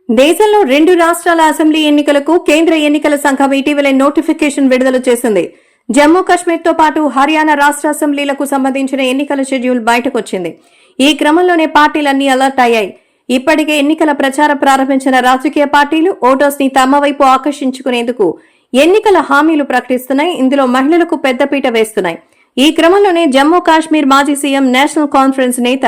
దేశంలో 2 రాష్ట్రాల అసెంబ్లీ ఎన్నికలకు కేంద్ర ఎన్నికల సంఘం ఇటీవలే నోటిఫికేషన్ విడుదల చేసింది. జమ్మూ కశ్మీర్తో పాటు హర్యానా రాష్ట్ర అసెంబ్లీలకు సంబంధించిన ఎన్నికల షెడ్యూల్ బయటకొచ్చింది. ఈ క్రమంలోనే పార్టీలన్నీ అలర్ట్ అయ్యాయి. ఇప్పటికే ఎన్నికల ప్రచారం ప్రారంభించిన రాజకీయ పార్టీలు ఓటర్స్ ని తమ వైపు ఆకర్షించుకునేందుకు ఎన్నికల హామీలు ప్రకటిస్తున్నాయి. ఇందులో మహిళలకు పెద్దపీట వేస్తున్నాయి. ఈ క్రమంలోనే జమ్మూ కాశ్మీర్ మాజీ సీఎం నేషనల్ కాన్ఫరెన్స్ నేత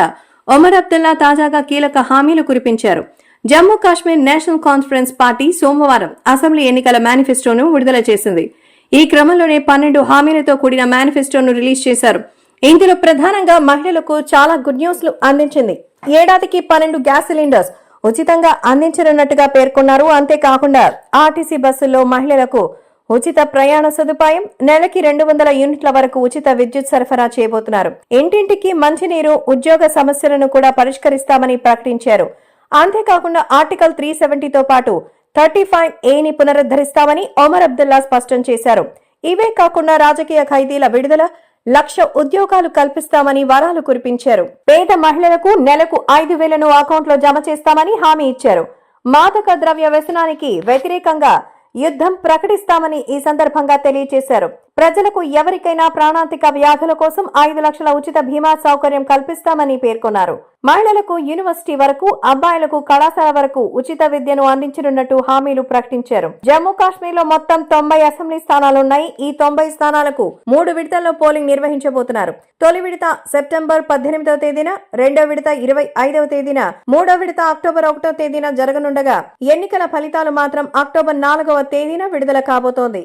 ఒమర్ అబ్దుల్లా తాజాగా కీలక హామీలు కురిపించారు. Jammu Kashmir national conference party సోమవారం అసెంబ్లీ ఎన్నికల మేనిఫెస్టోను విడుదల చేసింది. ఈ క్రమంలోనే 12 హామీలతో కూడిన మేనిఫెస్టోను రిలీజ్ చేశారు. ఇందులో ప్రధానంగా మహిళలకు చాలా గుడ్ న్యూస్లు అందించింది. ఏడాదికి 12 గ్యాస్ సిలిండర్స్ ఉచితంగా అందించనున్నట్టుగా పేర్కొన్నారు. అంతేకాకుండా ఆర్టీసీ బస్సుల్లో మహిళలకు ఉచిత ప్రయాణ సదుపాయం, నెలకి 200 యూనిట్ల వరకు ఉచిత విద్యుత్ సరఫరా చేయబోతున్నారు. ఇంటింటికి మంచినీరు, ఉద్యోగ సమస్యలను కూడా పరిష్కరిస్తామని ప్రకటించారు. అంతేకాకుండా ఆర్టికల్ 370తో పాటు 35A పునరుద్ధరిస్తామని ఒమర్ అబ్దుల్లా స్పష్టం చేశారు. ఇవే కాకుండా రాజకీయ ఖైదీల విడుదల, 1,00,000 ఉద్యోగాలు కల్పిస్తామని వరాలు కురిపించారు. పేద మహిళలకు నెలకు 5,000ను అకౌంట్లో జమ చేస్తామని హామీ ఇచ్చారు. మాదక ద్రవ్య వ్యసనానికి వ్యతిరేకంగా యుద్ధం ప్రకటిస్తామని ఈ సందర్భంగా తెలియజేశారు. ప్రజలకు ఎవరికైనా ప్రాణాంతిక వ్యాధుల కోసం 5 లక్షల ఉచిత బీమా సౌకర్యం కల్పిస్తామని పేర్కొన్నారు. మహిళలకు యూనివర్సిటీ వరకు, అబ్బాయిలకు కళాశాల వరకు ఉచిత విద్యను అందించనున్నట్టు హామీలు ప్రకటించారు. జమ్మూ కాశ్మీర్ లో మొత్తం 90 అసెంబ్లీ స్థానాలున్నాయి. ఈ 90 స్థానాలకు 3 విడతల్లో పోలింగ్ నిర్వహించబోతున్నారు. తొలి విడత సెప్టెంబర్ 18వ తేదీన, రెండో విడత 25వ తేదీన, మూడో విడత అక్టోబర్ 1వ తేదీన జరగనుండగా ఎన్నికల ఫలితాలు మాత్రం అక్టోబర్ 4వ తేదీన విడుదల కాబోతోంది.